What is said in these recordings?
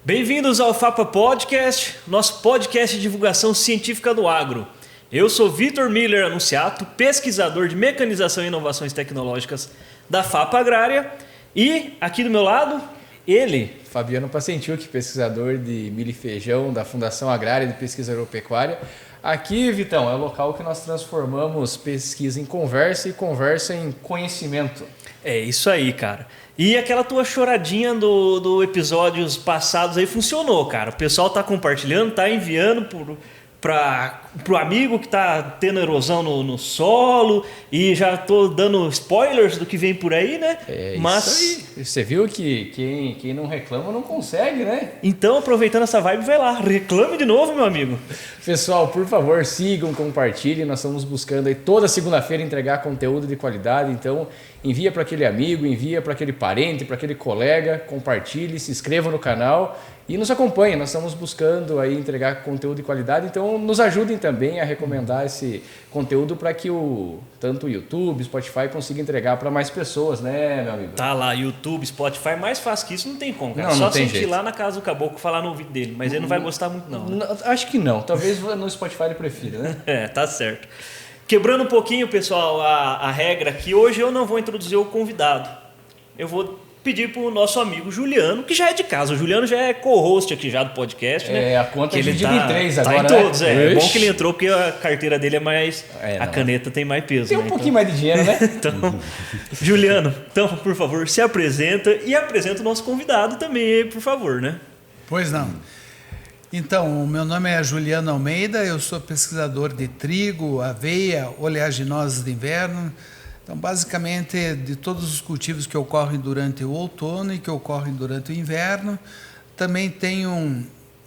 Bem-vindos ao FAPA Podcast, nosso podcast de divulgação científica do agro. Eu sou Vitor Miller Anunciato, pesquisador de mecanização e inovações tecnológicas da FAPA Agrária. E aqui do meu lado, ele... Fabiano Pacentiuk, pesquisador de milho e feijão da Fundação Agrária de Pesquisa Agropecuária. Aqui, Vitão, é o local que nós transformamos pesquisa em conversa e conversa em conhecimento. É isso aí, cara. E aquela tua choradinha do episódios passados aí funcionou, cara. O pessoal tá compartilhando, tá enviando pro amigo que tá tendo erosão no solo, e já tô dando spoilers do que vem por aí, né? Mas isso aí. Você viu que quem não reclama não consegue, né? Então, aproveitando essa vibe, vai lá, reclame de novo, meu amigo. Pessoal, por favor, sigam, compartilhem. Nós estamos buscando aí toda segunda-feira entregar conteúdo de qualidade, então envia para aquele amigo, envia para aquele parente, para aquele colega, compartilhe, se inscreva no canal e nos acompanhem. Nós estamos buscando aí entregar conteúdo de qualidade, então nos ajudem também a recomendar esse conteúdo para que tanto o YouTube, Spotify consiga entregar para mais pessoas, né, meu amigo? Tá lá, YouTube, Spotify, mais fácil que isso não tem como, cara. Não, só não tem sentir jeito. Lá na casa do caboclo falar no ouvido dele, mas ele não vai gostar muito não, né? Acho que não, talvez no Spotify ele prefira, né? É, tá certo. Quebrando um pouquinho, pessoal, a regra aqui, hoje eu não vou introduzir o convidado. Eu vou pedir pro nosso amigo Juliano, que já é de casa. O Juliano já é co-host aqui já do podcast, né? É, a conta que é dividida em 3 agora, tá em todos, né? É bom que ele entrou porque a carteira dele é mais... a caneta tem mais peso, tem né? um pouquinho mais de dinheiro, né? Então, Juliano, então, por favor, se apresenta e apresenta o nosso convidado também, por favor, né? Pois não. Então, o meu nome é Juliano Almeida, eu sou pesquisador de trigo, aveia, oleaginosas de inverno. Então, basicamente, de todos os cultivos que ocorrem durante o outono e que ocorrem durante o inverno. Também tenho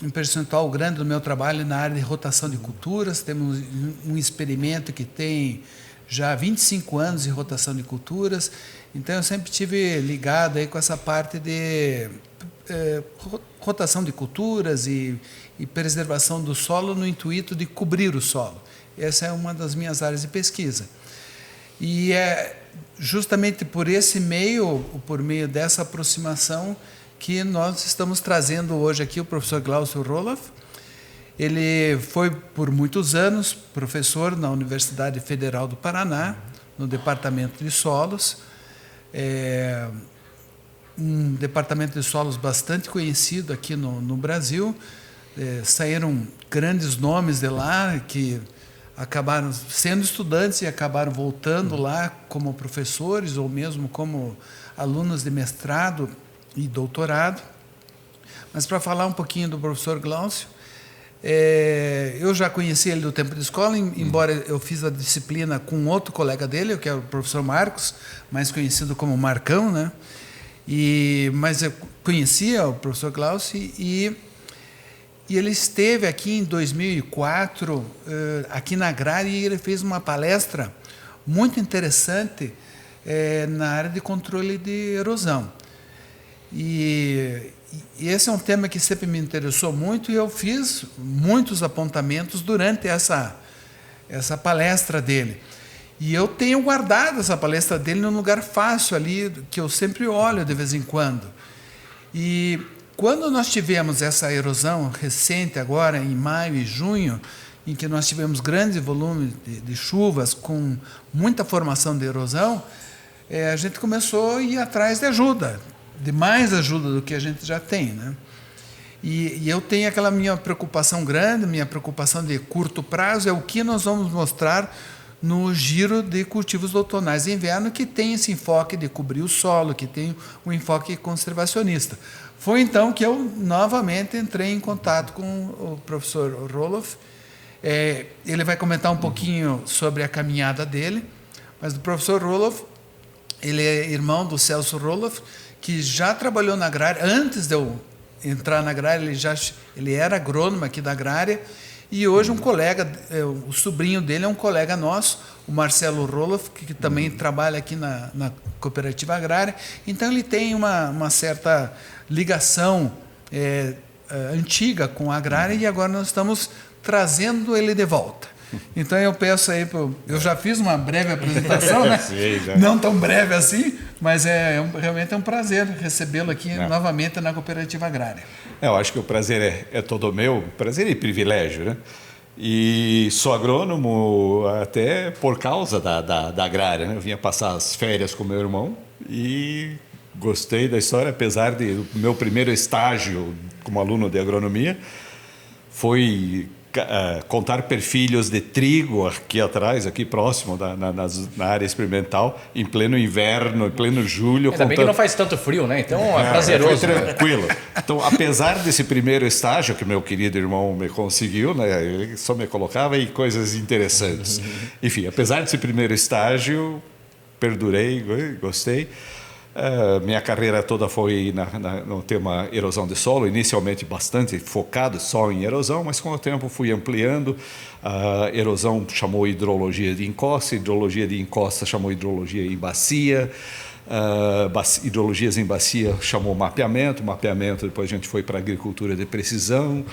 um percentual grande do meu trabalho na área de rotação de culturas. Temos um experimento que tem já 25 anos de rotação de culturas. Então, eu sempre estive ligado aí com essa parte de rotação de culturas e preservação do solo no intuito de cobrir o solo. Essa é uma das minhas áreas de pesquisa. E é justamente por esse meio, por meio dessa aproximação, que nós estamos trazendo hoje aqui o professor Glaucio Roloff. Ele foi por muitos anos professor na Universidade Federal do Paraná, no Departamento de Solos. Um departamento de solos bastante conhecido aqui no Brasil. Saíram grandes nomes de lá que acabaram sendo estudantes e acabaram voltando lá como professores ou mesmo como alunos de mestrado e doutorado. Mas para falar um pouquinho do professor Glaucio, eu já conheci ele do tempo de escola, embora eu fiz a disciplina com outro colega dele, que é o professor Marcos, mais conhecido como Marcão, né? Mas eu conhecia o professor Glaucio e ele esteve aqui em 2004, aqui na Agrária, e ele fez uma palestra muito interessante na área de controle de erosão. E esse é um tema que sempre me interessou muito e eu fiz muitos apontamentos durante essa palestra dele. E eu tenho guardado essa palestra dele num lugar fácil ali, que eu sempre olho de vez em quando. E quando nós tivemos essa erosão recente agora, em maio e junho, em que nós tivemos grandes volumes de chuvas com muita formação de erosão, a gente começou a ir atrás de ajuda, de mais ajuda do que a gente já tem, né? E eu tenho aquela minha preocupação grande, minha preocupação de curto prazo, é o que nós vamos mostrar no giro de cultivos outonais e inverno, que tem esse enfoque de cobrir o solo, que tem um enfoque conservacionista. Foi então que eu novamente entrei em contato com o professor Roloff. Ele vai comentar um pouquinho sobre a caminhada dele, mas o professor Roloff, ele é irmão do Celso Roloff, que já trabalhou na Agrária. Antes de eu entrar na Agrária, ele era agrônomo aqui da Agrária. E hoje um colega, o sobrinho dele é um colega nosso, o Marcelo Roloff, que também trabalha aqui na Cooperativa Agrária. Então ele tem uma certa ligação antiga com a Agrária e agora nós estamos trazendo ele de volta. Então eu peço aí, eu já fiz uma breve apresentação, né? Sim, não tão breve assim, Mas realmente é um prazer recebê-lo aqui novamente na Cooperativa Agrária. Eu acho que o prazer é todo meu, prazer e privilégio, né? E sou agrônomo até por causa da agrária, né? Eu vinha passar as férias com meu irmão e gostei da história, apesar do meu primeiro estágio como aluno de agronomia foi contar perfilhos de trigo aqui atrás, aqui próximo na área experimental, em pleno inverno, em pleno julho. Ainda bem que não faz tanto frio, né? Então é prazeroso. Foi tranquilo. Então, apesar desse primeiro estágio que meu querido irmão me conseguiu, né, ele só me colocava em coisas interessantes. Enfim, apesar desse primeiro estágio, perdurei, gostei. Minha carreira toda foi no tema erosão de solo, inicialmente bastante focado só em erosão, mas com o tempo fui ampliando. A erosão chamou hidrologia de encosta, hidrologia de encosta chamou hidrologia em bacia, hidrologias em bacia chamou mapeamento, depois a gente foi para agricultura de precisão,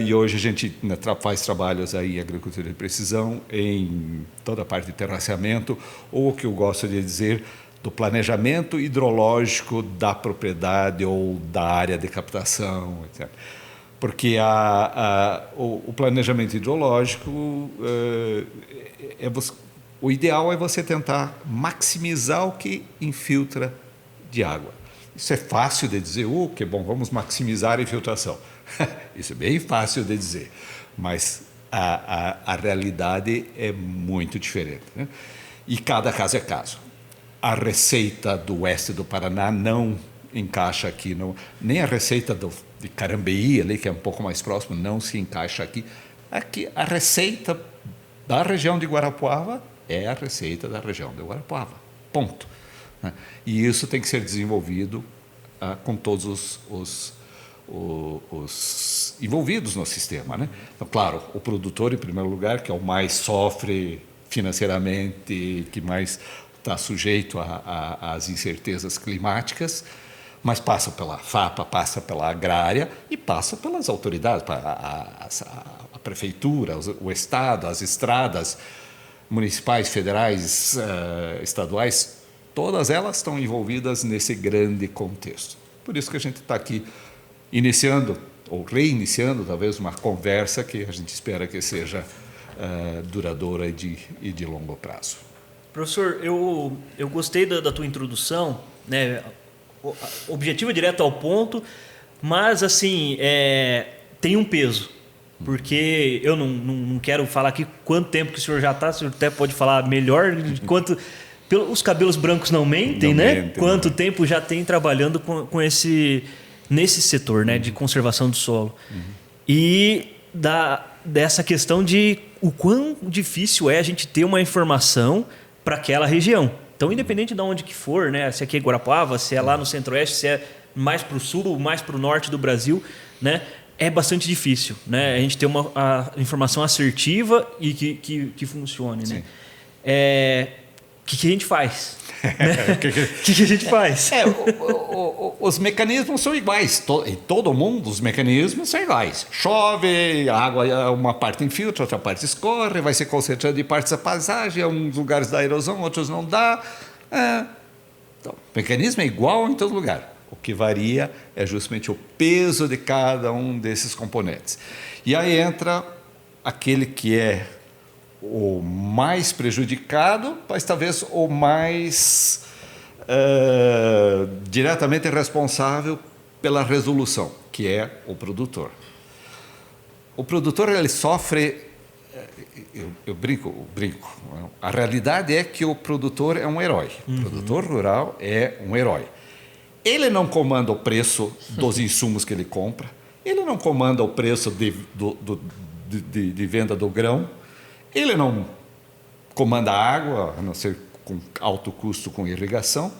e hoje a gente faz trabalhos aí em agricultura de precisão, em toda a parte de terraceamento, ou o que eu gosto de dizer, do planejamento hidrológico da propriedade ou da área de captação, etc. Porque o planejamento hidrológico, o ideal é você tentar maximizar o que infiltra de água. Isso é fácil de dizer, que bom, vamos maximizar a infiltração. Isso é bem fácil de dizer, mas a realidade é muito diferente, né? E cada caso é caso. A receita do oeste do Paraná não encaixa aqui, nem a receita de Carambeí, ali, que é um pouco mais próximo, não se encaixa aqui. Aqui, a receita da região de Guarapuava é a receita da região de Guarapuava, ponto. E isso tem que ser desenvolvido com todos os envolvidos no sistema, né? Então, claro, o produtor, em primeiro lugar, que é o mais sofre financeiramente, que mais está sujeito às incertezas climáticas, mas passa pela FAPA, passa pela agrária e passa pelas autoridades, a prefeitura, o Estado, as estradas municipais, federais, estaduais, todas elas estão envolvidas nesse grande contexto. Por isso que a gente está aqui iniciando, ou reiniciando, talvez, uma conversa que a gente espera que seja duradoura e de longo prazo. Professor, eu gostei da tua introdução, né? Objetiva direto ao ponto, mas assim, tem um peso, porque eu não quero falar aqui quanto tempo que o senhor já está, o senhor até pode falar melhor, quanto os cabelos brancos não mentem, né? Quanto tempo já tem trabalhando nesse setor, né, de conservação do solo. E dessa questão de o quão difícil é a gente ter uma informação para aquela região. Então, independente de onde que for, né, se aqui é Guarapuava, se é lá no centro-oeste, se é mais para o sul ou mais para o norte do Brasil, né, é bastante difícil, né, a gente ter a informação assertiva e que funcione. Né? O que a gente faz? O que a gente faz? Os mecanismos são iguais. Em todo mundo, os mecanismos são iguais. Chove, a água, uma parte infiltra, outra parte escorre, vai se concentrando em partes da paisagem, em alguns lugares dá erosão, outros não dá. Então, o mecanismo é igual em todo lugar. O que varia é justamente o peso de cada um desses componentes. E aí entra aquele que é o mais prejudicado, mas talvez o mais diretamente responsável pela resolução, que é o produtor. O produtor, ele sofre, eu brinco, a realidade é que o produtor é um herói. O produtor rural é um herói. Ele não comanda o preço dos insumos que ele compra, ele não comanda o preço de venda do grão, ele não comanda a água, a não ser com alto custo com irrigação.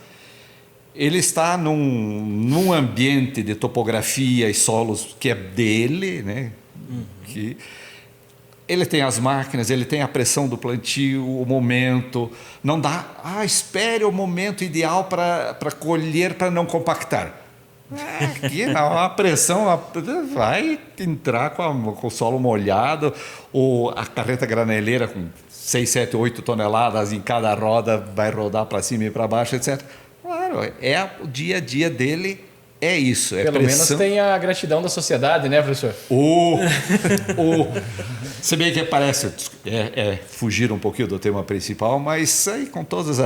Ele está num ambiente de topografia e solos que é dele, né? Que ele tem as máquinas, ele tem a pressão do plantio, o momento. Não dá, espere o momento ideal para colher, para não compactar. Aqui não, a pressão vai entrar com o solo molhado, ou a carreta graneleira com 6, 7, 8 toneladas em cada roda vai rodar para cima e para baixo, etc. Claro, o dia a dia dele é isso. Pelo menos tem a gratidão da sociedade, né, professor? Se bem que parece fugir um pouquinho do tema principal, mas aí com todas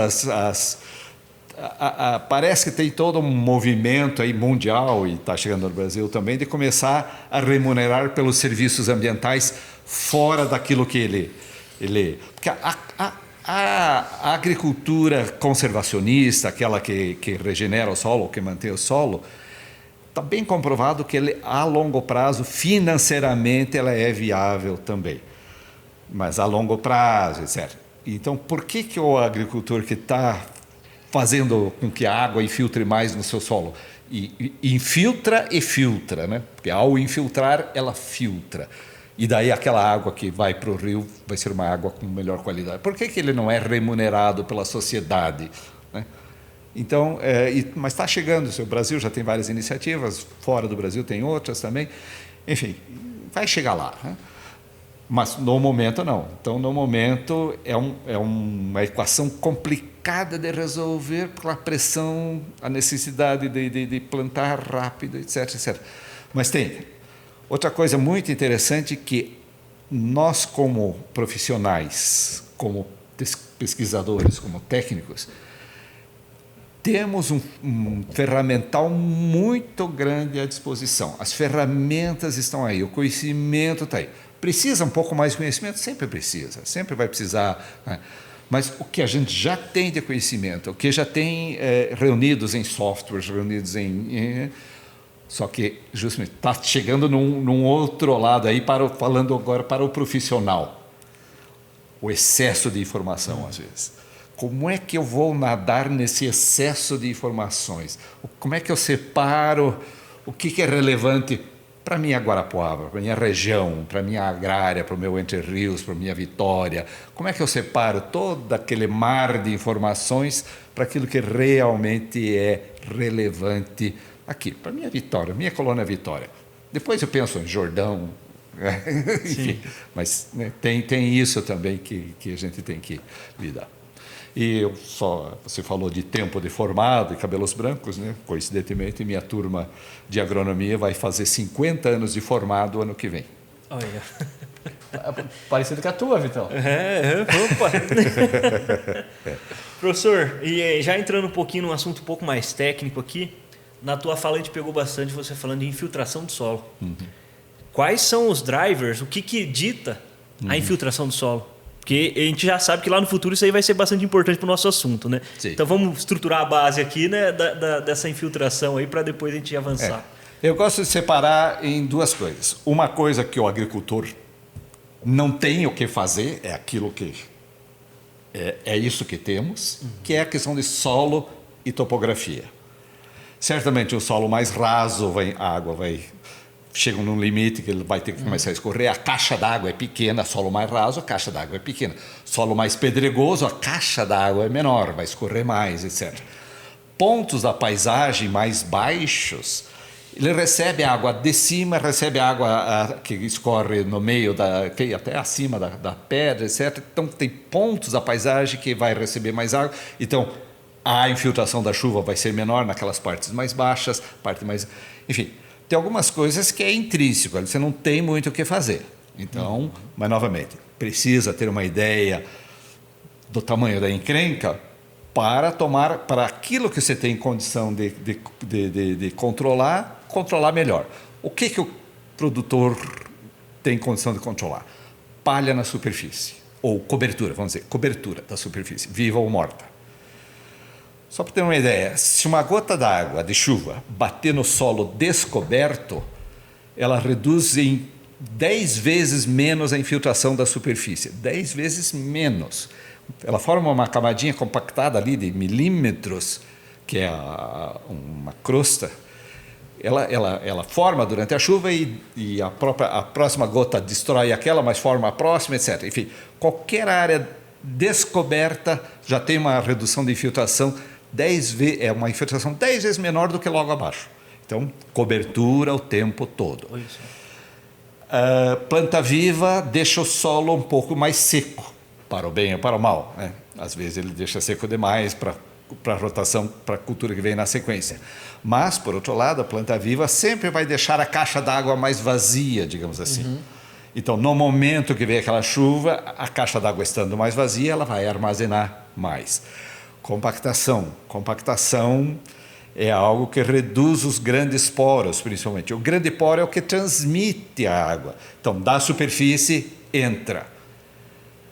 parece que tem todo um movimento aí mundial, e está chegando no Brasil também, de começar a remunerar pelos serviços ambientais fora daquilo que ele porque a agricultura conservacionista, aquela que regenera o solo, que mantém o solo, está bem comprovado que a longo prazo, financeiramente, ela é viável também. Mas a longo prazo, etc. Então, por que o agricultor que está fazendo com que a água infiltre mais no seu solo? Infiltra e filtra, né? Porque ao infiltrar, ela filtra. E daí aquela água que vai para o rio vai ser uma água com melhor qualidade. Por que ele não é remunerado pela sociedade, né? Então, mas está chegando. O Brasil já tem várias iniciativas, fora do Brasil tem outras também. Enfim, vai chegar lá, né? Mas no momento não. Então, no momento é uma equação complicada de resolver pela pressão, a necessidade de plantar rápido, etc, etc. Mas tem outra coisa muito interessante, que nós, como profissionais, como pesquisadores, como técnicos, temos um ferramental muito grande à disposição. As ferramentas estão aí, o conhecimento está aí. Precisa um pouco mais de conhecimento? Sempre precisa, sempre vai precisar, né? Mas o que a gente já tem de conhecimento, o que já tem reunidos em softwares, reunidos só que justamente está chegando num outro lado aí, falando agora para o profissional. O excesso de informação, às vezes. Como é que eu vou nadar nesse excesso de informações? Como é que eu separo o que é relevante para a minha Guarapuava, para a minha região, para a minha agrária, para o meu Entre Rios, para a minha Vitória? Como é que eu separo todo aquele mar de informações para aquilo que realmente é relevante aqui, para a minha Vitória, minha colônia Vitória? Depois eu penso em Jordão, enfim, mas né, tem isso também que a gente tem que lidar. E você falou de tempo de formado e cabelos brancos, né? Coincidentemente, minha turma de agronomia vai fazer 50 anos de formado ano que vem. Olha. Parecido com a tua, Vitão. Opa! Professor, e já entrando um pouquinho num assunto um pouco mais técnico aqui, na tua fala a gente pegou bastante você falando de infiltração do solo. Uhum. Quais são os drivers, o que dita a infiltração do solo? Porque a gente já sabe que lá no futuro isso aí vai ser bastante importante para o nosso assunto, né? Sim. Então vamos estruturar a base aqui, né, dessa infiltração aí, para depois a gente avançar. Eu gosto de separar em duas coisas. Uma coisa que o agricultor não tem o que fazer, é aquilo que é isso que temos, que é a questão de solo e topografia. Certamente o solo mais raso, a água chega num limite que ele vai ter que começar a escorrer, a caixa d'água é pequena, solo mais raso, a caixa d'água é pequena. Solo mais pedregoso, a caixa d'água é menor, vai escorrer mais, etc. Pontos da paisagem mais baixos, ele recebe água de cima, recebe água que escorre no meio, até acima da pedra, etc. Então tem pontos da paisagem que vai receber mais água. Então a infiltração da chuva vai ser menor naquelas partes mais baixas, enfim. Tem algumas coisas que é intrínseco, você não tem muito o que fazer. Então, mas novamente, precisa ter uma ideia do tamanho da encrenca para aquilo que você tem condição de controlar melhor. O que o produtor tem condição de controlar? Palha na superfície, ou cobertura, vamos dizer, cobertura da superfície, viva ou morta. Só para ter uma ideia, se uma gota d'água de chuva bater no solo descoberto, ela reduz em 10 vezes menos a infiltração da superfície. 10 vezes menos. Ela forma uma camadinha compactada ali de milímetros, que é uma crosta. Ela forma durante a chuva e a próxima gota destrói aquela, mas forma a próxima, etc. Enfim, qualquer área descoberta já tem uma redução de infiltração uma infiltração 10 vezes menor do que logo abaixo. Então, cobertura o tempo todo. Planta viva deixa o solo um pouco mais seco, para o bem ou para o mal, né? Às vezes ele deixa seco demais para para a rotação, para a cultura que vem na sequência. Mas, por outro lado, a planta viva sempre vai deixar a caixa d'água mais vazia, digamos assim. Então, no momento que vem aquela chuva, a caixa d'água estando mais vazia, ela vai armazenar mais. Compactação. Compactação é algo que reduz os grandes poros, principalmente. O grande poro é o que transmite a água. Então, da superfície, entra.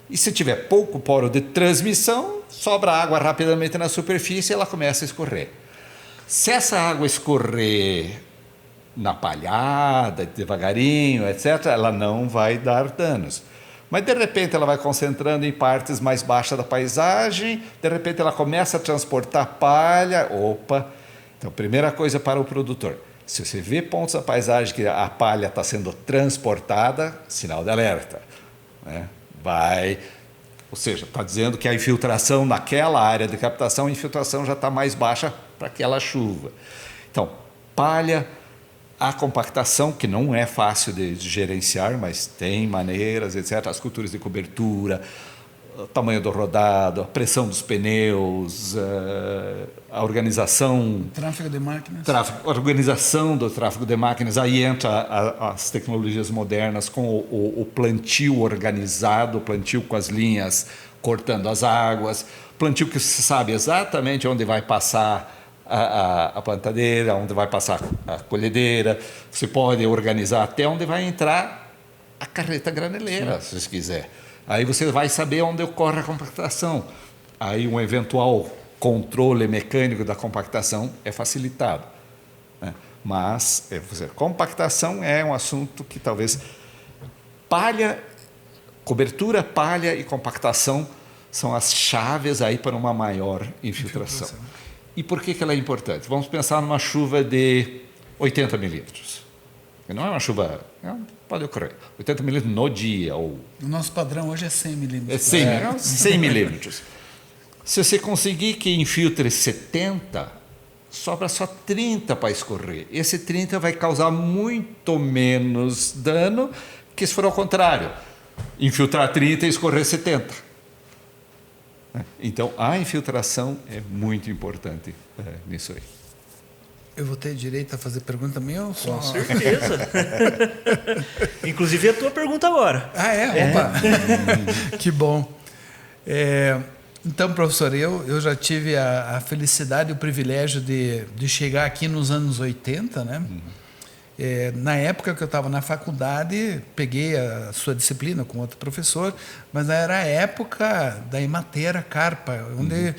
E se tiver pouco poro de transmissão, sobra água rapidamente na superfície e ela começa a escorrer. Se essa água escorrer na palhada, devagarinho, etc., ela não vai dar danos. Mas, de repente, ela vai concentrando em partes mais baixas da paisagem, de repente, ela começa a transportar palha. Opa! Então, primeira coisa para o produtor, se você vê pontos da paisagem que a palha está sendo transportada, sinal de alerta. Né? Ou seja, está dizendo que a infiltração naquela área de captação, a infiltração já está mais baixa para aquela chuva. Então, palha, a compactação, que não é fácil de gerenciar, mas tem maneiras, etc. As culturas de cobertura, o tamanho do rodado, a pressão dos pneus, a organização... Tráfego de máquinas. Organização do tráfego de máquinas. Aí entra as tecnologias modernas com o plantio organizado, o plantio com as linhas cortando as águas, plantio que se sabe exatamente onde vai passar a plantadeira, onde vai passar a colhedeira. Você pode organizar até onde vai entrar a carreta graneleira, se você quiser. Aí você vai saber onde ocorre a compactação. Aí um eventual controle mecânico da compactação é facilitado. Né? Mas compactação é um assunto que talvez cobertura, palha e compactação são as chaves aí para uma maior infiltração. E por que ela é importante? Vamos pensar numa chuva de 80 milímetros. Não é uma chuva... pode ocorrer. 80 milímetros no dia. O nosso padrão hoje é 100 milímetros. 100 milímetros. Se você conseguir que infiltre 70, sobra só 30 para escorrer. Esse 30 vai causar muito menos dano que se for ao contrário. Infiltrar 30 e escorrer 70. Então, a infiltração é muito importante nisso aí. Eu vou ter direito a fazer pergunta também? Ou só... Com certeza. Inclusive, é a tua pergunta agora. Ah, é? Opa! Que bom. Então, professor, eu já tive a felicidade e o privilégio de chegar aqui nos anos 80, né? Na época que eu estava na faculdade, peguei a sua disciplina com outro professor, mas era a época da Emater Carpa, onde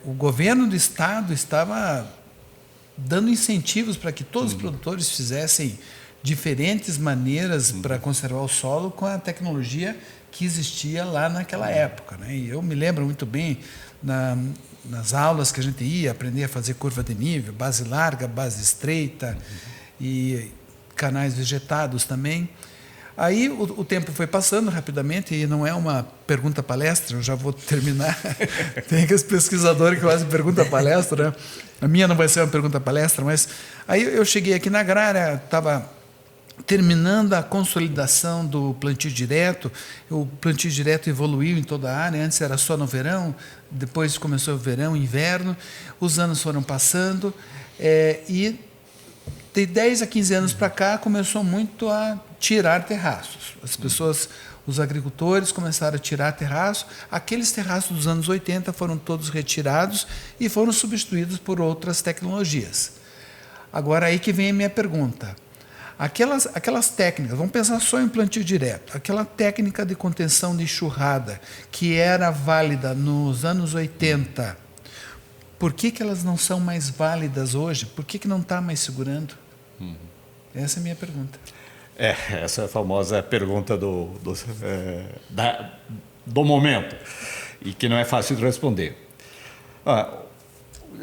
o governo do estado estava dando incentivos para que todos os produtores fizessem diferentes maneiras para conservar o solo com a tecnologia que existia lá naquela época. Né? E eu me lembro muito bem, nas aulas que a gente ia aprender a fazer curva de nível, base larga, base estreita, e canais vegetados também. Aí o tempo foi passando rapidamente, e não é uma pergunta-palestra, eu já vou terminar. Tem aqueles pesquisadores que fazem pergunta-palestra, né? A minha não vai ser uma pergunta-palestra, mas aí eu cheguei aqui na agrária, estava terminando a consolidação do plantio direto. O plantio direto evoluiu em toda a área, antes era só no verão, depois começou o verão, inverno, os anos foram passando, e de 10 a 15 anos para cá começou muito a tirar terraços. As pessoas, os agricultores começaram a tirar terraço. Aqueles terraços dos anos 80 foram todos retirados e foram substituídos por outras tecnologias. Agora, aí que vem a minha pergunta. Aquelas técnicas, vamos pensar só em plantio direto, aquela técnica de contenção de enxurrada que era válida nos anos 80, por que elas não são mais válidas hoje? Por que não está mais segurando? Essa é a minha pergunta. Essa é a famosa pergunta do momento, e que não é fácil de responder.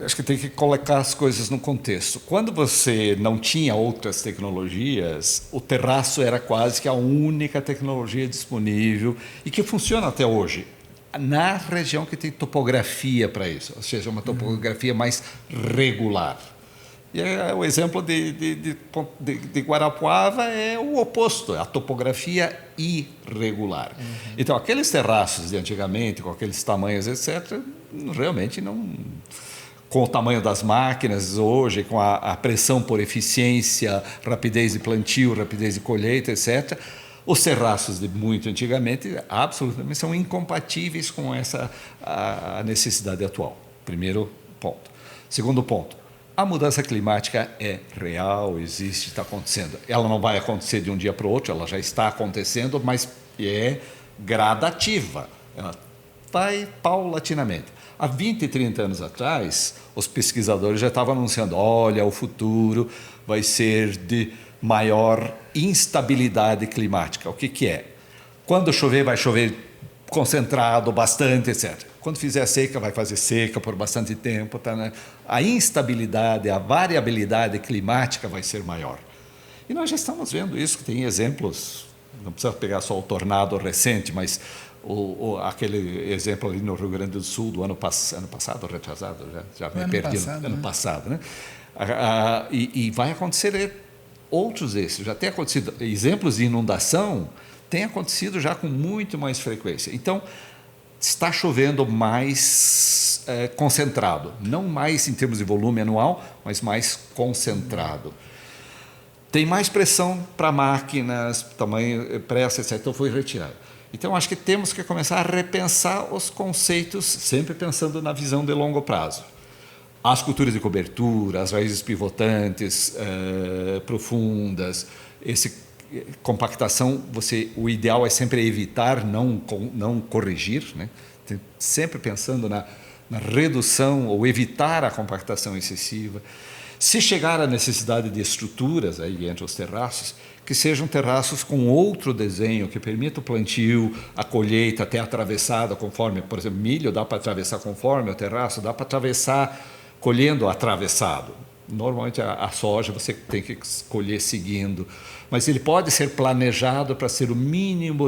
Acho que tem que colocar as coisas no contexto. Quando você não tinha outras tecnologias, o terraço era quase que a única tecnologia disponível e que funciona até hoje, na região que tem topografia para isso, ou seja, uma topografia mais regular. E o exemplo de Guarapuava é o oposto, a topografia irregular. Então, aqueles terraços de antigamente, com aqueles tamanhos, etc., realmente não... Com o tamanho das máquinas hoje, com a pressão por eficiência, rapidez de plantio, rapidez de colheita, etc., os terraços de muito antigamente absolutamente são incompatíveis com a necessidade atual. Primeiro ponto. Segundo ponto, a mudança climática é real, existe, está acontecendo. Ela não vai acontecer de um dia para o outro, ela já está acontecendo, mas é gradativa. Ela vai paulatinamente. Há 20, 30 anos atrás, os pesquisadores já estavam anunciando, olha, o futuro vai ser de maior instabilidade climática. O que é? Quando chover, vai chover concentrado, bastante, etc. Quando fizer seca, vai fazer seca por bastante tempo. Tá, né? A instabilidade, a variabilidade climática vai ser maior. E nós já estamos vendo isso, que tem exemplos, não precisa pegar só o tornado recente, mas aquele exemplo ali no Rio Grande do Sul do ano passado, retrasado, já me perdi, ano passado, né? E vai acontecer outros desses, já tem acontecido, exemplos de inundação tem acontecido já com muito mais frequência. Então, está chovendo mais concentrado, não mais em termos de volume anual, mas mais concentrado. Tem mais pressão para máquinas, tamanho, pressa, etc. Então, foi retirado. Então, acho que temos que começar a repensar os conceitos, sempre pensando na visão de longo prazo. As culturas de cobertura, as raízes pivotantes, profundas, compactação, o ideal é sempre evitar, não corrigir, né? Sempre pensando na redução ou evitar a compactação excessiva. Se chegar à necessidade de estruturas, aí entre os terraços, que sejam terraços com outro desenho, que permita o plantio, a colheita até atravessada, conforme, por exemplo, milho dá para atravessar conforme o terraço, dá para atravessar colhendo atravessado. Normalmente a soja você tem que colher seguindo, mas ele pode ser planejado para ser o mínimo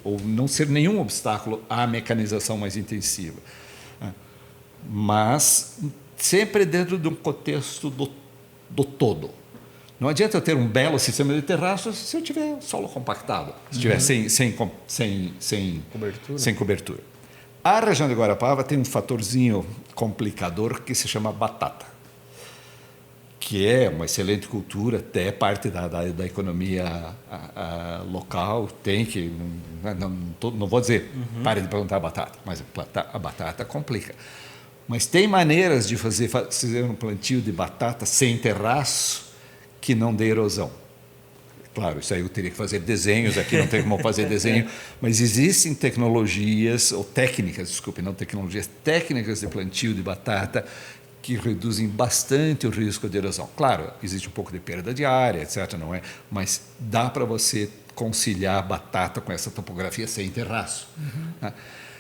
ou não ser nenhum obstáculo à mecanização mais intensiva. Mas sempre dentro de um contexto do todo. Não adianta eu ter um belo sistema de terraços se eu tiver solo compactado, se tiver sem cobertura. A região de Guarapava tem um fatorzinho complicador que se chama batata, que é uma excelente cultura, até parte da economia local, tem que... Não vou dizer, pare de plantar batata, mas a batata complica. Mas tem maneiras de fazer um plantio de batata sem terraço que não dê erosão. Claro, isso aí eu teria que fazer desenhos, aqui não tem como fazer desenho, mas existem tecnologias, ou técnicas, desculpe, não tecnologias, técnicas de plantio de batata que reduzem bastante o risco de erosão. Claro, existe um pouco de perda de área, etc., não é? Mas dá para você conciliar a batata com essa topografia sem terraço. Né?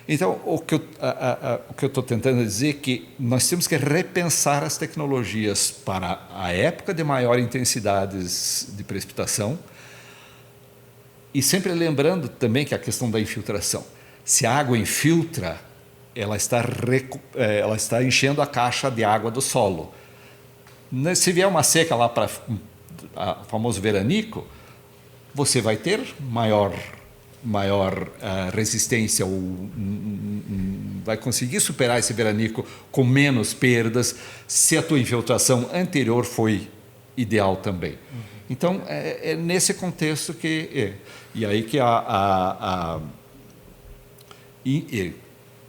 Então, o que eu estou tentando dizer é que nós temos que repensar as tecnologias para a época de maior intensidade de precipitação e sempre lembrando também que a questão da infiltração. Se a água infiltra, ela está enchendo a caixa de água do solo. Se vier uma seca lá para o famoso veranico, você vai ter maior resistência, ou vai conseguir superar esse veranico com menos perdas se a tua infiltração anterior foi ideal também. Então, é nesse contexto que... E aí que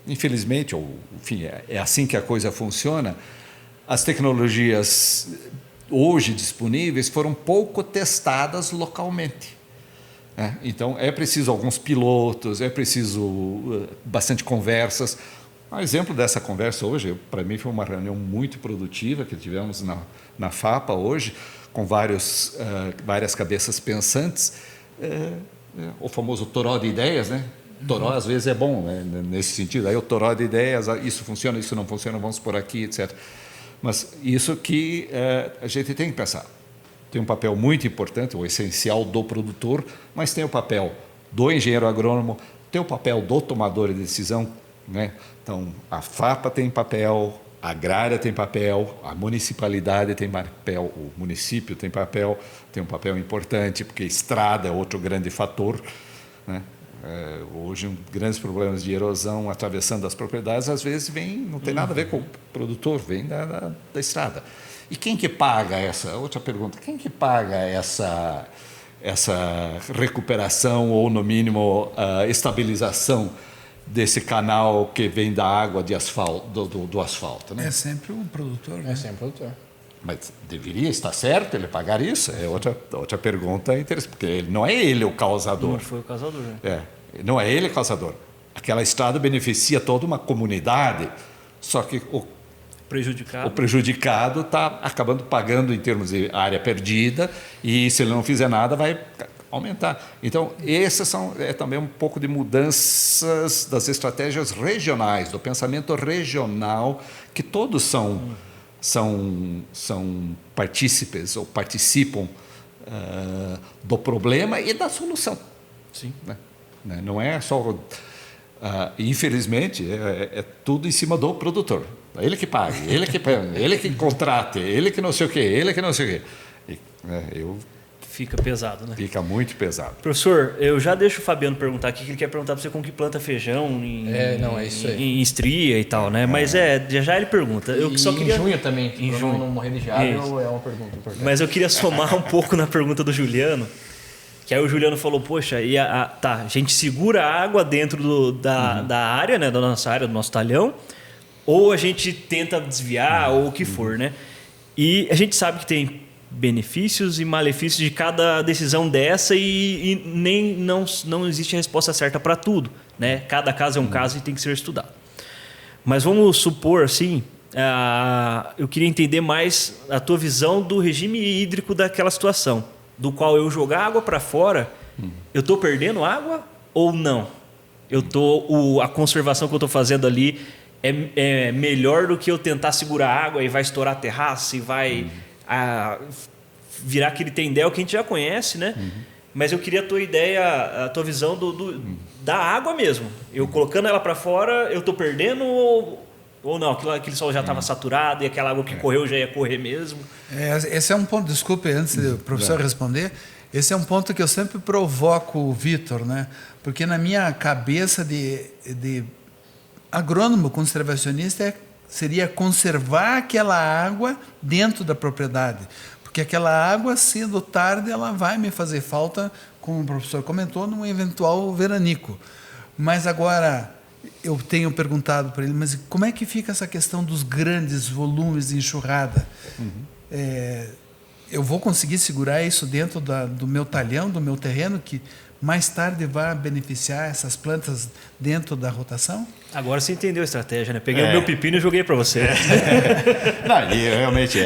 infelizmente, ou enfim, é assim que a coisa funciona, as tecnologias hoje disponíveis foram pouco testadas localmente. Então, é preciso alguns pilotos, é preciso bastante conversas. Um exemplo dessa conversa hoje, para mim, foi uma reunião muito produtiva que tivemos na FAPA hoje, com várias cabeças pensantes, o famoso toró de ideias, né? Toró, às vezes, é bom, né? Nesse sentido. Aí o toró de ideias, isso funciona, isso não funciona, vamos por aqui, etc. Mas isso que a gente tem que pensar. Tem um papel muito importante, o essencial do produtor, mas tem o papel do engenheiro agrônomo, tem o papel do tomador de decisão, né? Então, a FAPA tem papel, a agrária tem papel, a municipalidade tem papel, o município tem um papel importante, porque estrada é outro grande fator, né? Hoje, grandes problemas de erosão atravessando as propriedades, às vezes não tem nada a ver com o produtor, vem da estrada. E quem que paga outra pergunta, quem que paga essa recuperação ou, no mínimo, estabilização desse canal que vem da água de asfalto, do asfalto? Né? É sempre o produtor. Né? É sempre o produtor. Mas deveria estar certo ele pagar isso? É outra pergunta interessante, porque não é ele o causador. Não foi o causador. Né? Não é ele o causador. Aquela estrada beneficia toda uma comunidade, só que o prejudicado está acabando pagando em termos de área perdida, e se ele não fizer nada vai aumentar. Então, essas também um pouco de mudanças das estratégias regionais, do pensamento regional, que todos são partícipes ou participam do problema e da solução. Sim. Né? Não é só... infelizmente, é tudo em cima do produtor. Ele que paga, ele que paga, ele que contrate, ele que não sei o quê, ele que não sei o quê. Fica pesado, né? Fica muito pesado. Professor, eu já deixo o Fabiano perguntar aqui, que ele quer perguntar para você como que planta feijão é isso aí. em estria e tal, né? Mas já ele pergunta. Eu só queria... Em junho também, em junho. Não morrer de geada, é uma pergunta importante. Mas eu queria somar um pouco na pergunta do Juliano, que aí o Juliano falou, poxa, a gente segura a água dentro da área, né, da nossa área, do nosso talhão, ou a gente tenta desviar, ou o que for, né? E a gente sabe que tem benefícios e malefícios de cada decisão dessa e não existe a resposta certa para tudo, né? Cada caso é um caso e tem que ser estudado. Mas vamos supor assim, eu queria entender mais a tua visão do regime hídrico daquela situação, do qual eu jogar água para fora, eu estou perdendo água ou não? A conservação que eu estou fazendo ali é melhor do que eu tentar segurar a água e vai estourar a terraça e vai virar aquele tendel que a gente já conhece, né? Mas eu queria a tua ideia, a tua visão da água mesmo. Eu colocando ela para fora, eu estou perdendo ou não? Aquele solo já estava saturado e aquela água que correu já ia correr mesmo? Esse é um ponto, desculpe, antes do professor responder, esse é um ponto que eu sempre provoco o Vitor, né? Porque na minha cabeça de agrônomo conservacionista seria conservar aquela água dentro da propriedade, porque aquela água, cedo ou tarde, ela vai me fazer falta, como o professor comentou, num eventual veranico. Mas agora, eu tenho perguntado para ele, mas como é que fica essa questão dos grandes volumes de enxurrada? Eu vou conseguir segurar isso dentro do meu talhão, do meu terreno, que mais tarde vai beneficiar essas plantas dentro da rotação? Agora você entendeu a estratégia, né? Peguei o meu pepino e joguei para você. Não, e realmente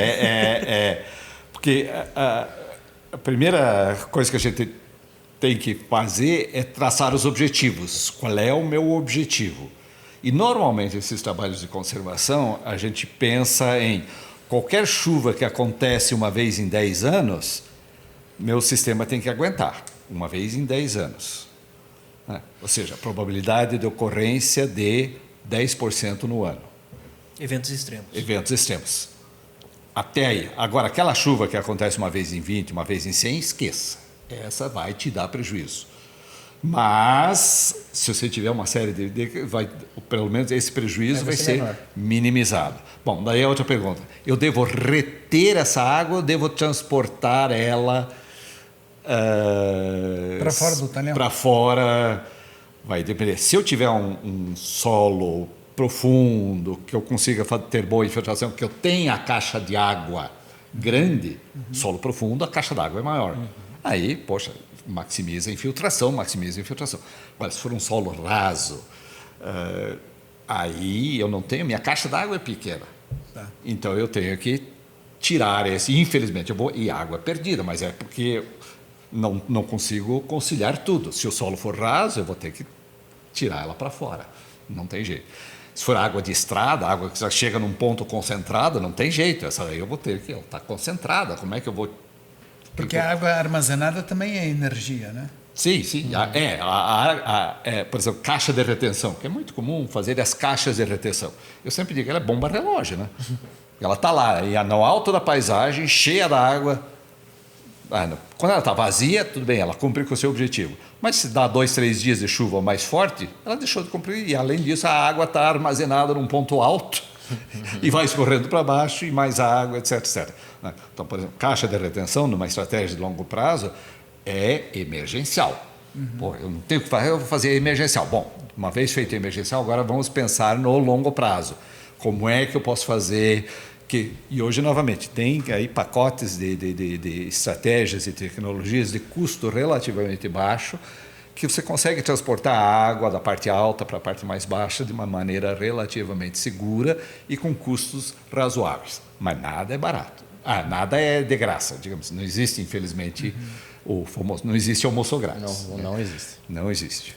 porque a primeira coisa que a gente tem que fazer é traçar os objetivos. Qual é o meu objetivo? E normalmente esses trabalhos de conservação, a gente pensa em qualquer chuva que acontece uma vez em 10 anos, meu sistema tem que aguentar uma vez em 10 anos. Ou seja, a probabilidade de ocorrência de 10% no ano. Eventos extremos. Até aí. Agora, aquela chuva que acontece uma vez em 20, uma vez em 100, esqueça. Essa vai te dar prejuízo. Mas, se você tiver uma série pelo menos esse prejuízo vai ser minimizado. Bom, daí a outra pergunta. Eu devo reter essa água ou devo transportar ela para fora do talhão? Para fora, vai depender. Se eu tiver um solo profundo, que eu consiga ter boa infiltração, que eu tenha a caixa de água grande, solo profundo, a caixa d'água é maior. Aí, poxa, maximiza a infiltração. Agora, se for um solo raso, aí eu não tenho, minha caixa d'água é pequena. Tá. Então eu tenho que tirar esse, infelizmente, e água é perdida, mas é porque não consigo conciliar tudo. Se o solo for raso, eu vou ter que tirar ela para fora. Não tem jeito. Se for água de estrada, água que já chega num ponto concentrado, não tem jeito. Essa daí eu vou ter que... Ela está concentrada. Como é que eu vou... Porque a água armazenada também é energia, né? Sim. Por exemplo, caixa de retenção, que é muito comum fazer as caixas de retenção. Eu sempre digo que ela é bomba relógio, né? Ela está lá, no alto da paisagem, cheia da água, Quando ela está vazia, tudo bem, ela cumpre com o seu objetivo. Mas se dá 2, 3 dias de chuva mais forte, ela deixou de cumprir. E além disso, a água está armazenada num ponto alto e vai escorrendo para baixo e mais água, etc, etc. Então, por exemplo, caixa de retenção, numa estratégia de longo prazo, é emergencial. Pô, eu não tenho o que fazer, eu vou fazer emergencial. Bom, uma vez feito emergencial, agora vamos pensar no longo prazo. Como é que eu posso fazer... E hoje, novamente, tem aí pacotes de estratégias e tecnologias de custo relativamente baixo que você consegue transportar a água da parte alta para a parte mais baixa de uma maneira relativamente segura e com custos razoáveis. Mas nada é barato. Nada é de graça, digamos. Não existe, infelizmente, o famoso... Não existe almoço grátis. Não existe. Não existe.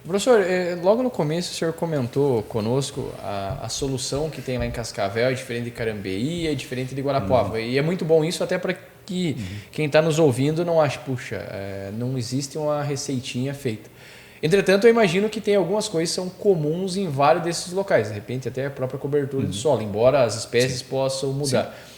Professor, logo no começo o senhor comentou conosco a solução que tem lá em Cascavel é diferente de Carambeí, é diferente de Guarapuava. E é muito bom isso até para que quem está nos ouvindo não ache, puxa, não existe uma receitinha feita. Entretanto, eu imagino que tem algumas coisas que são comuns em vários desses locais. De repente até a própria cobertura de solo, embora as espécies possam mudar. Sim.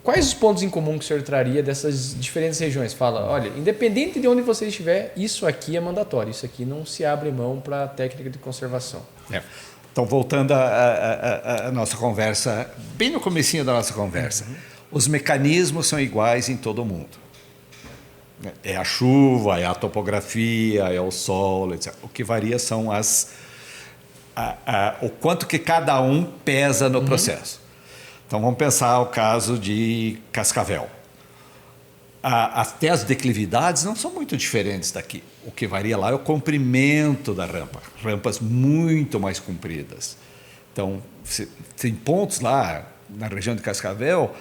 Quais os pontos em comum que o senhor traria dessas diferentes regiões? Fala, olha, independente de onde você estiver, isso aqui é mandatório, isso aqui não se abre mão para a técnica de conservação. Então, voltando à nossa conversa, bem no comecinho da nossa conversa, os mecanismos são iguais em todo mundo. É a chuva, é a topografia, é o solo, etc. O que varia são o quanto que cada um pesa no processo. Então, vamos pensar o caso de Cascavel. Até as declividades não são muito diferentes daqui. O que varia lá é o comprimento da rampa. Rampas muito mais compridas. Então, tem pontos lá na região de Cascavel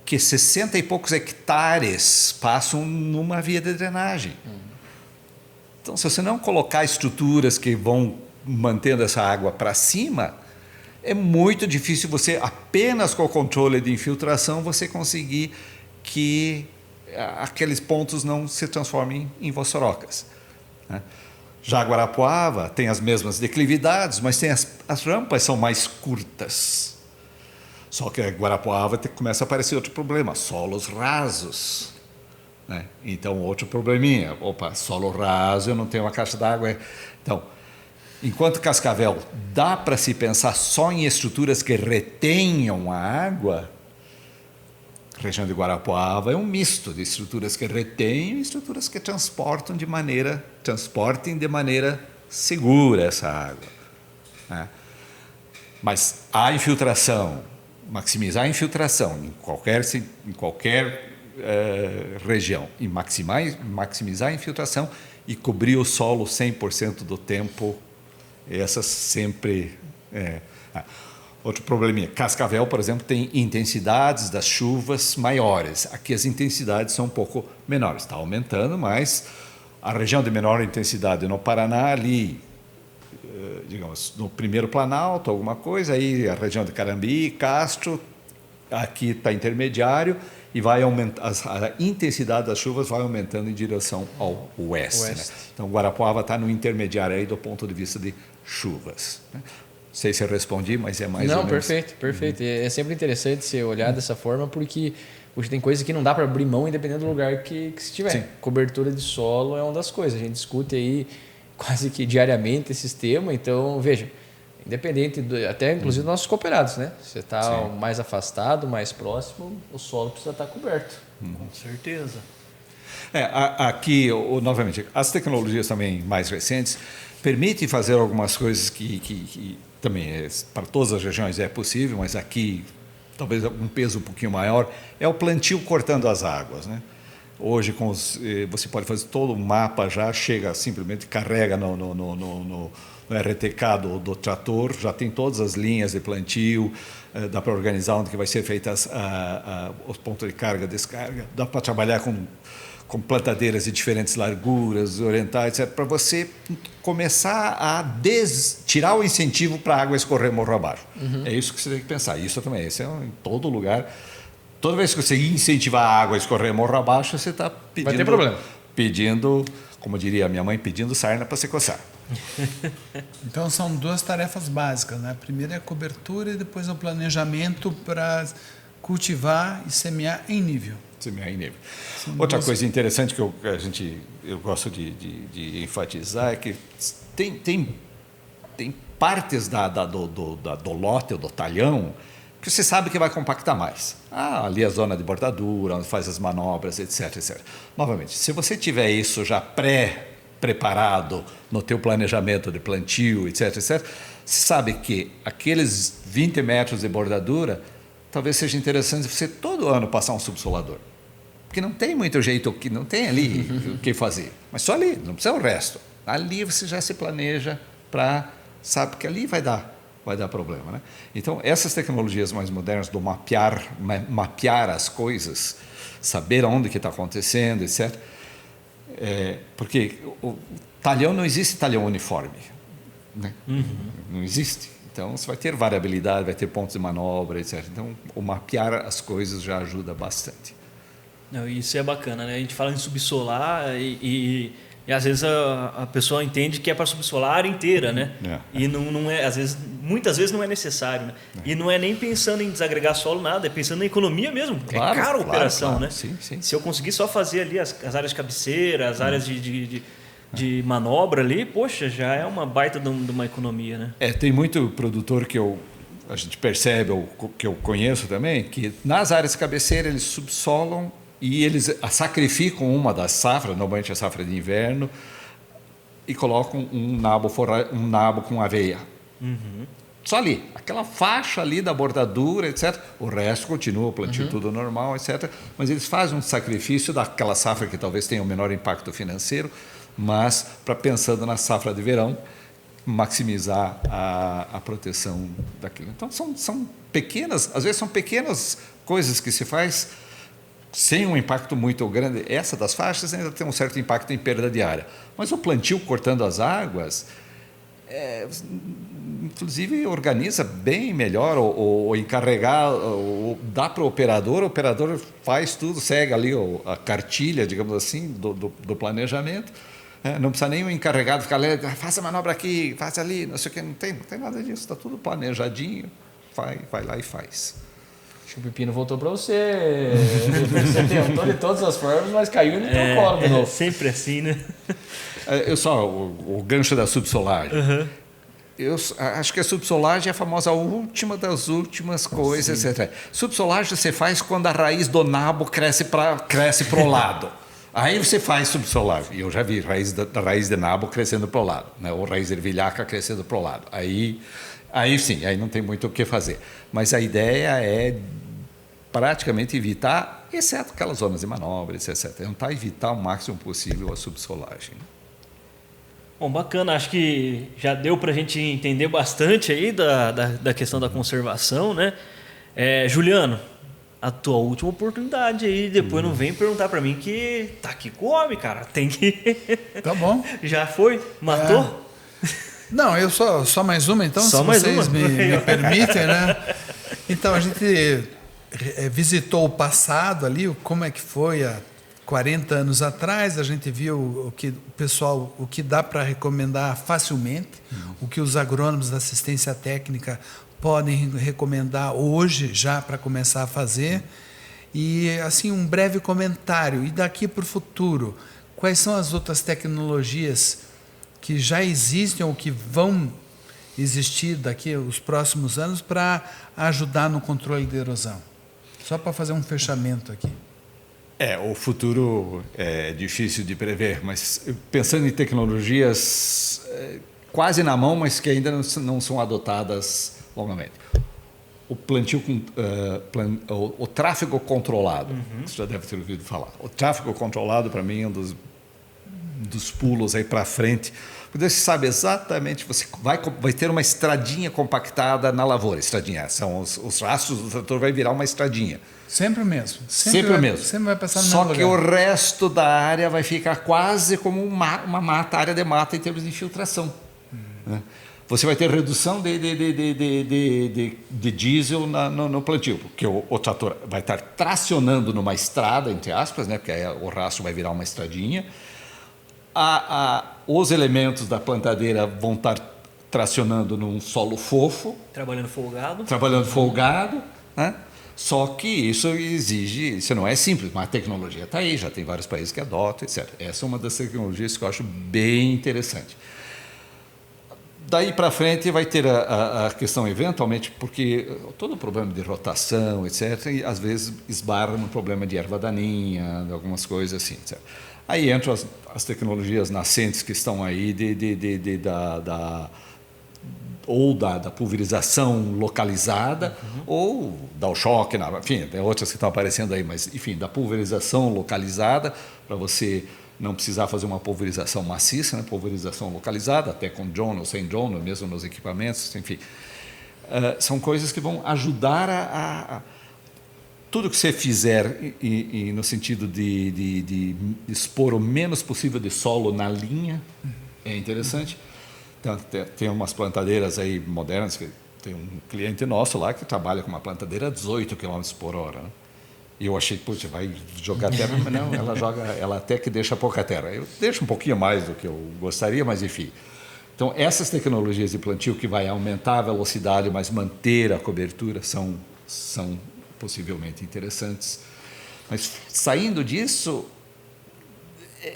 que 60 e poucos hectares passam numa via de drenagem. Então, se você não colocar estruturas que vão mantendo essa água para cima... É muito difícil você, apenas com o controle de infiltração, você conseguir que aqueles pontos não se transformem em vossorocas. Já Guarapuava tem as mesmas declividades, mas tem as rampas são mais curtas. Só que a Guarapuava começa a aparecer outro problema, solos rasos. Então, outro probleminha. Opa, solo raso, eu não tenho uma caixa d'água. Então, enquanto Cascavel dá para se pensar só em estruturas que retenham a água, a região de Guarapuava é um misto de estruturas que retêm e estruturas que transportem de maneira segura essa água. Mas a infiltração, maximizar a infiltração em qualquer região e maximizar a infiltração e cobrir o solo 100% do tempo. Essas sempre... Outro probleminha. Cascavel, por exemplo, tem intensidades das chuvas maiores. Aqui as intensidades são um pouco menores. Está aumentando, mas a região de menor intensidade no Paraná, ali, digamos, no primeiro Planalto, alguma coisa, aí a região de Carambeí, Castro, aqui está intermediário, e vai aumentar, a intensidade das chuvas vai aumentando em direção ao oeste. Né? Então, Guarapuava está no intermediário aí do ponto de vista de chuvas. Não sei se eu respondi, mas é mais ou menos... Não, perfeito. É sempre interessante você olhar dessa forma, porque hoje tem coisa que não dá para abrir mão, independente do lugar que se estiver. Sim. Cobertura de solo é uma das coisas. A gente discute aí quase que diariamente esses temas, então, veja, independente, até inclusive dos nossos cooperados, né? Você está mais afastado, mais próximo, o solo precisa estar coberto. Com certeza. Aqui, novamente, as tecnologias também mais recentes permitem fazer algumas coisas que também para todas as regiões é possível, mas aqui talvez um peso um pouquinho maior, é o plantio cortando as águas, né? Hoje você pode fazer todo o mapa, já chega simplesmente, carrega no RTK do trator, já tem todas as linhas de plantio, dá para organizar onde que vai ser feitas os pontos de carga, descarga, dá para trabalhar com plantadeiras de diferentes larguras, orientar, etc., para você começar a tirar o incentivo para a água escorrer morro abaixo. É isso que você tem que pensar. Isso também, isso é em todo lugar. Toda vez que você incentivar a água a escorrer morro abaixo, você está pedindo... Vai ter problema. Pedindo, como diria a minha mãe, pedindo sarna para se coçar. Então, são duas tarefas básicas, né? A primeira é a cobertura e depois o planejamento para cultivar e semear em nível. semear em nível. Outra coisa interessante que eu gosto de enfatizar é que tem partes do lote ou do talhão que você sabe que vai compactar mais. Ali a zona de bordadura, onde faz as manobras, etc, etc. Novamente, se você tiver isso já preparado no teu planejamento de plantio, etc, etc, você sabe que aqueles 20 metros de bordadura, talvez seja interessante você todo ano passar um subsolador. Porque não tem muito jeito, não tem ali o que fazer. Mas só ali, não precisa o resto. Ali você já se planeja sabe que ali vai dar problema, né? Então, essas tecnologias mais modernas do mapear as coisas, saber onde que está acontecendo, etc. Porque o talhão, não existe talhão uniforme, né? Não existe. Então, você vai ter variabilidade, vai ter pontos de manobra, etc. Então, o mapear as coisas já ajuda bastante. Não, isso é bacana, né? A gente fala em subsolar e às vezes a pessoa entende que é para subsolar a área inteira, né? E não é, muitas vezes não é necessário, né? E não é nem pensando em desagregar solo, nada, é pensando na economia mesmo. Claro, é caro a operação, claro. Né? Sim, sim. Se eu conseguir só fazer ali as áreas de cabeceira, as áreas de manobra ali, poxa, já é uma baita de uma economia, né? Tem muito produtor que a gente percebe, ou que eu conheço também, que nas áreas de cabeceira eles subsolam e eles sacrificam uma das safras, normalmente a safra de inverno, e colocam um nabo com aveia. Só ali, aquela faixa ali da bordadura, etc. O resto continua, o plantio tudo normal, etc. Mas eles fazem um sacrifício daquela safra que talvez tenha o menor impacto financeiro, mas pensando na safra de verão, maximizar a proteção daquilo. Então, são pequenas, às vezes são pequenas coisas que se faz sem um impacto muito grande. Essa das faixas ainda tem um certo impacto em perda de área. Mas o plantio cortando as águas, inclusive organiza bem melhor, ou encarregar, ou dá para o operador faz tudo, segue ali a cartilha, digamos assim, do planejamento. Não precisa nem o encarregado ficar ali, faça a manobra aqui, faça ali, não sei o que, não tem nada disso, está tudo planejadinho, vai lá e faz. Acho que o pepino voltou para você. Você tentou de todas as formas, mas caiu no teu colo de novo. Sempre assim, né? O gancho da subsolagem. Eu acho que a subsolagem é a famosa última das últimas coisas, etc. Subsolagem você faz quando a raiz do nabo cresce para o lado. Aí você faz subsolagem. E eu já vi raiz de nabo crescendo para o lado, né? Ou raiz ervilhaca crescendo para o lado. Aí sim, aí não tem muito o que fazer. Mas a ideia é praticamente evitar, exceto aquelas zonas de manobra, etc. Tentar evitar o máximo possível a subsolagem. Bom, bacana. Acho que já deu para a gente entender bastante aí da questão da conservação, né? Juliano, a tua última oportunidade aí. Depois não vem perguntar para mim que tá aqui com o homem, cara. Tem que... Tá bom. Já foi? Matou? Não, eu só mais uma, então, só se mais vocês uma. me permitem, né? Então, a gente visitou o passado ali, como é que foi há 40 anos atrás, a gente viu o que dá para recomendar facilmente, o que os agrônomos da assistência técnica podem recomendar hoje já para começar a fazer. E, assim, um breve comentário. E daqui para o futuro, quais são as outras tecnologias que já existem ou que vão existir daqui os próximos anos para ajudar no controle de erosão? Só para fazer um fechamento aqui. O futuro é difícil de prever, mas pensando em tecnologias quase na mão, mas que ainda não são adotadas longamente. O plantio o tráfego controlado, você já deve ter ouvido falar. O tráfego controlado, para mim, é um dos pulos aí para frente, porque você sabe exatamente, você vai ter uma estradinha compactada na lavoura. Estradinha, são os rastros do trator, vai virar uma estradinha. Sempre o mesmo. Sempre o mesmo. Sempre vai passar no Só mesmo que lugar. o resto da área vai ficar quase como uma mata, área de mata em termos de infiltração. Né? Você vai ter redução de diesel no plantio, porque o trator vai estar tracionando numa estrada, entre aspas, né? Porque aí o rastro vai virar uma estradinha. Os elementos da plantadeira vão estar tracionando num solo fofo. Trabalhando folgado. Trabalhando folgado, né? Só que isso isso não é simples, mas a tecnologia está aí, já tem vários países que adotam, etc. Essa é uma das tecnologias que eu acho bem interessante. Daí para frente vai ter a questão, eventualmente, porque todo o problema de rotação, etc., e às vezes esbarra no problema de erva daninha, de algumas coisas assim, etc. Aí entram as tecnologias nascentes que estão aí da pulverização localizada, ou da choque, enfim, tem outras que estão aparecendo aí, mas enfim, da pulverização localizada, para você não precisar fazer uma pulverização maciça, né? Pulverização localizada, até com drone ou sem drone, mesmo nos equipamentos, enfim. São coisas que vão ajudar tudo que você fizer e no sentido de expor o menos possível de solo na linha, é interessante. Então, tem umas plantadeiras aí modernas, que tem um cliente nosso lá que trabalha com uma plantadeira a 18 km por hora. Né? E eu achei, puxa, vai jogar terra, mas não, ela até que deixa pouca terra. Eu deixo um pouquinho mais do que eu gostaria, mas enfim. Então, essas tecnologias de plantio que vai aumentar a velocidade, mas manter a cobertura, são possivelmente interessantes. Mas, saindo disso,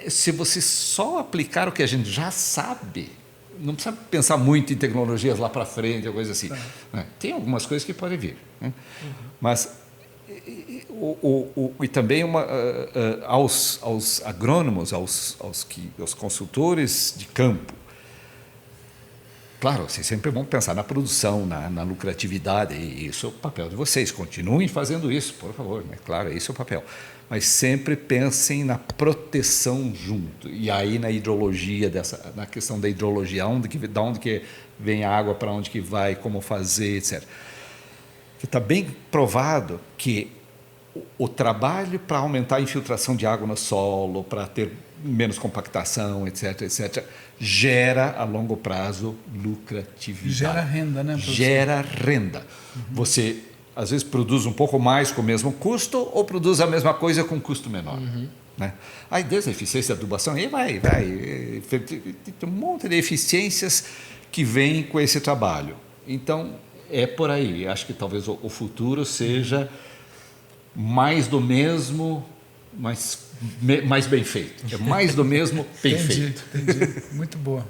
se você só aplicar o que a gente já sabe, não precisa pensar muito em tecnologias lá para frente, coisa assim. Né? Tem algumas coisas que podem vir. Né? Mas, e também aos agrônomos, aos consultores de campo, claro, vocês sempre vão pensar na produção, na lucratividade, e isso é o papel de vocês. Continuem fazendo isso, por favor. Né? Claro, esse é o papel. Mas sempre pensem na proteção junto. E aí na hidrologia, na questão da hidrologia, de onde que vem a água, para onde que vai, como fazer, etc. Está bem provado que o trabalho para aumentar a infiltração de água no solo, para ter menos compactação, etc., etc., gera a longo prazo lucratividade. Gera renda, né, professor? Gera renda. Você, às vezes, produz um pouco mais com o mesmo custo ou produz a mesma coisa com custo menor. Né? Aí, desde a eficiência da adubação, aí vai. Tem um monte de eficiências que vêm com esse trabalho. Então, é por aí. Acho que talvez o futuro seja mais do mesmo, mas mais bem feito. É mais do mesmo, bem feito. Entendi. Muito boa.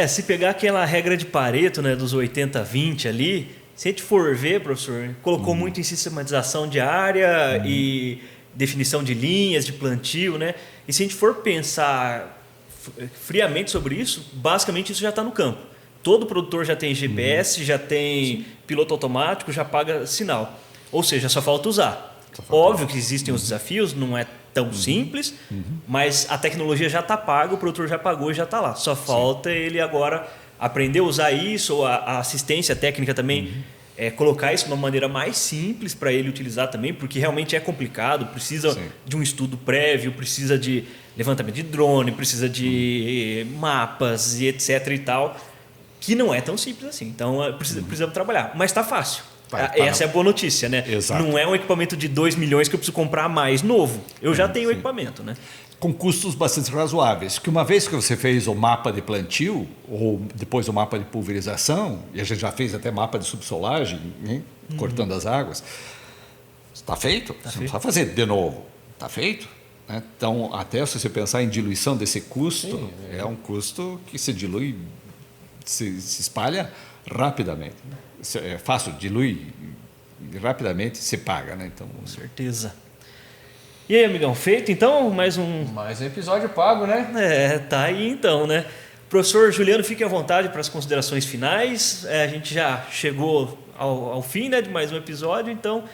Se pegar aquela regra de Pareto, né, dos 80-20 ali, se a gente for ver, professor, colocou muito em sistematização de área e definição de linhas, de plantio, né? E se a gente for pensar friamente sobre isso, basicamente isso já está no campo. Todo produtor já tem GPS, já tem piloto automático, já paga sinal. Ou seja, só falta usar. Óbvio que existem os desafios, não é tão simples, mas a tecnologia já está paga, o produtor já pagou e já está lá. Só falta ele agora aprender a usar isso, ou a assistência técnica também, colocar isso de uma maneira mais simples para ele utilizar também, porque realmente é complicado, precisa de um estudo prévio, precisa de levantamento de drone, precisa de mapas e etc. e tal, que não é tão simples assim. Então, precisamos trabalhar. Mas está fácil. Essa é a boa notícia, né? Exato. Não é um equipamento de 2 milhões que eu preciso comprar mais novo. Eu já tenho o equipamento, né? Com custos bastante razoáveis. Que uma vez que você fez o mapa de plantio, ou depois o mapa de pulverização, e a gente já fez até mapa de subsolagem, né? Cortando as águas, está feito. Você não precisa fazer de novo. Está feito. Né? Então, até se você pensar em diluição desse custo, é um custo que se dilui, se espalha rapidamente. É fácil, dilui rapidamente, se paga, né? Então, com certeza. E aí, amigão, feito então? Mais um episódio pago, né? Tá aí então, né? Professor Juliano, fique à vontade para as considerações finais. A gente já chegou ao fim, né, de mais um episódio, então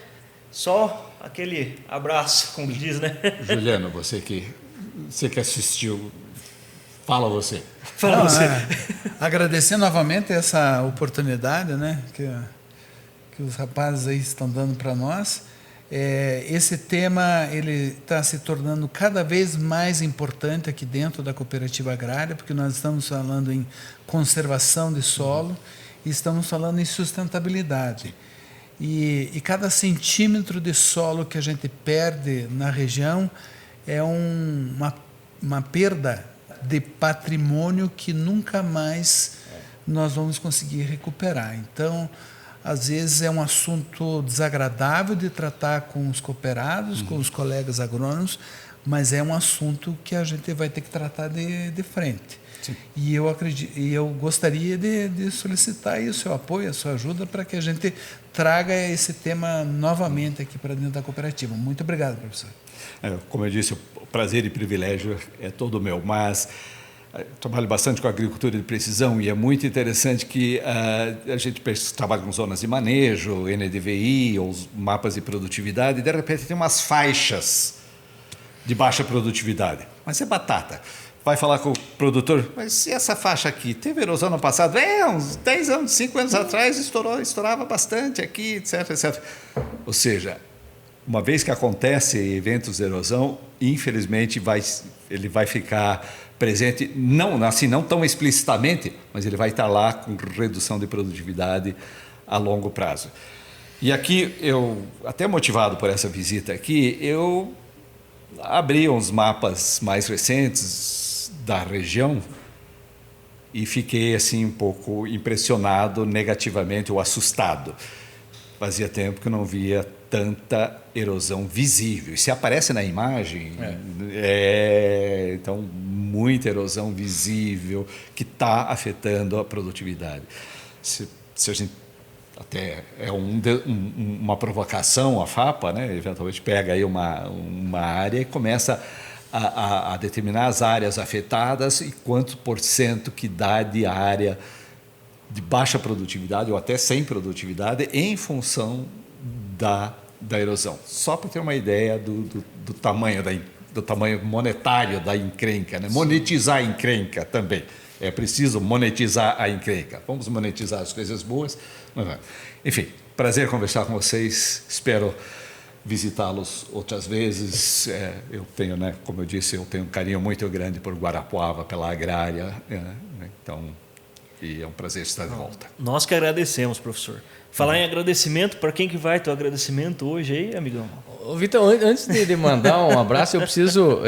só aquele abraço, como diz, né? Juliano, você que assistiu, fala você. Agradecer novamente essa oportunidade, né, que os rapazes aí estão dando para nós. Esse tema ele está se tornando cada vez mais importante aqui dentro da cooperativa agrária, porque nós estamos falando em conservação de solo e estamos falando em sustentabilidade. E cada centímetro de solo que a gente perde na região é uma perda de patrimônio que nunca mais nós vamos conseguir recuperar. Então, às vezes é um assunto desagradável de tratar com os cooperados, com os colegas agrônomos, mas é um assunto que a gente vai ter que tratar de frente. Sim. E eu gostaria de solicitar aí o seu apoio, a sua ajuda, para que a gente traga esse tema novamente aqui para dentro da cooperativa. Muito obrigado, professor. Como eu disse, o prazer e privilégio é todo meu, mas trabalho bastante com agricultura de precisão e é muito interessante que a gente trabalha com zonas de manejo, NDVI, ou os mapas de produtividade, e de repente tem umas faixas de baixa produtividade, mas é batata. Vai falar com o produtor, mas e essa faixa aqui? Teve erosão no passado? Uns 10 anos, 5 anos atrás estourava bastante aqui, etc, etc. Ou seja, uma vez que acontece eventos de erosão, infelizmente ele vai ficar presente, não tão explicitamente, mas ele vai estar lá com redução de produtividade a longo prazo. E aqui, até motivado por essa visita aqui, eu abri uns mapas mais recentes da região e fiquei assim um pouco impressionado negativamente ou assustado. Fazia tempo que eu não via tanta erosão visível. E se aparece na imagem, então muita erosão visível que está afetando a produtividade. Se a gente até uma provocação a FAPA, né? Eventualmente pega aí uma área e começa a determinar as áreas afetadas e quanto % que dá de área de baixa produtividade ou até sem produtividade em função da erosão. Só para ter uma ideia do tamanho monetário da encrenca, né? Monetizar a encrenca também. É preciso monetizar a encrenca. Vamos monetizar as coisas boas. Enfim, prazer conversar com vocês. Espero visitá-los outras vezes. Eu tenho, né, como eu disse, eu tenho um carinho muito grande por Guarapuava, pela agrária. Então, e é um prazer estar de volta. Nós que agradecemos, professor. Falar em agradecimento, para quem que vai teu agradecimento hoje aí, amigão? Ô, Vitor, antes de mandar um abraço, eu preciso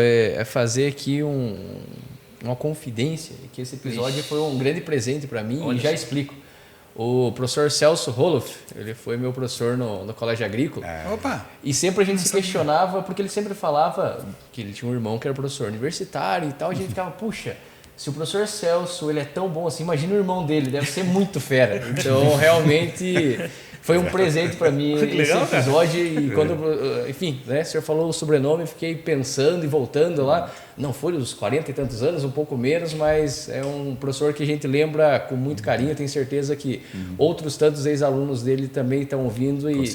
fazer aqui uma confidência, que esse episódio foi um grande presente para mim. Olha, e já explico. O professor Celso Roloff, ele foi meu professor no colégio agrícola. Opa! E sempre a gente se questionava, porque ele sempre falava que ele tinha um irmão que era professor universitário e tal, a gente ficava, puxa, se o professor Celso ele é tão bom assim, imagina o irmão dele, deve ser muito fera. Então, realmente, foi um presente para mim esse episódio. E quando, enfim, né, o senhor falou o sobrenome, fiquei pensando e voltando lá. Não foi os 40 e tantos anos, um pouco menos, mas é um professor que a gente lembra com muito carinho. Tenho certeza que outros tantos ex-alunos dele também estão ouvindo e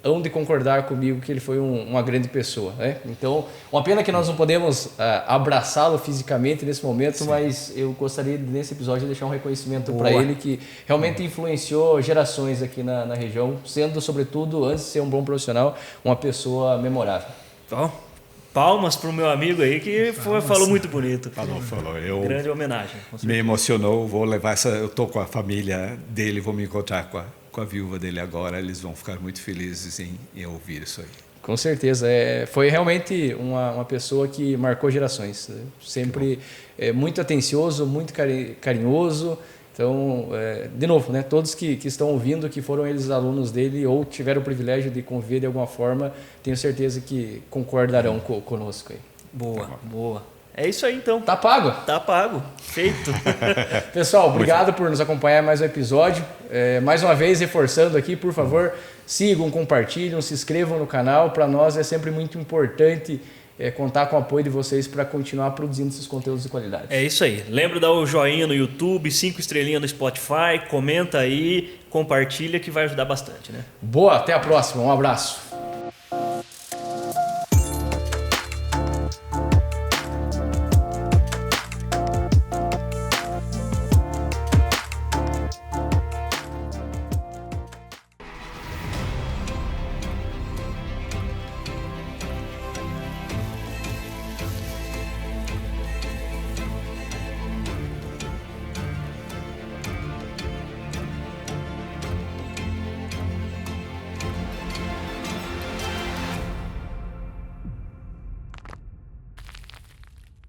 hão de concordar comigo que ele foi uma grande pessoa, né? Então, uma pena que nós não podemos abraçá-lo fisicamente nesse momento, mas eu gostaria nesse episódio de deixar um reconhecimento para ele que realmente influenciou gerações aqui na região, sendo, sobretudo, antes de ser um bom profissional, uma pessoa memorável. Então, palmas para o meu amigo aí que falou muito bonito. Falou. Grande homenagem. Me emocionou, vou levar eu estou com a família dele, vou me encontrar com a viúva dele agora, eles vão ficar muito felizes em ouvir isso aí. Com certeza, foi realmente uma pessoa que marcou gerações, né? Sempre muito atencioso, muito carinhoso. Então, de novo, né, todos que estão ouvindo, que foram eles alunos dele ou tiveram o privilégio de conviver de alguma forma, tenho certeza que concordarão conosco aí. Boa. É isso aí, então. Tá pago? Tá pago. Feito. Pessoal, obrigado por nos acompanhar em mais um episódio. Mais uma vez, reforçando aqui, por favor, sigam, compartilhem, se inscrevam no canal. Para nós é sempre muito importante contar com o apoio de vocês para continuar produzindo esses conteúdos de qualidade. É isso aí. Lembra de dar o joinha no YouTube, 5 estrelinhas no Spotify, comenta aí, compartilha que vai ajudar bastante, né? Boa, até a próxima. Um abraço.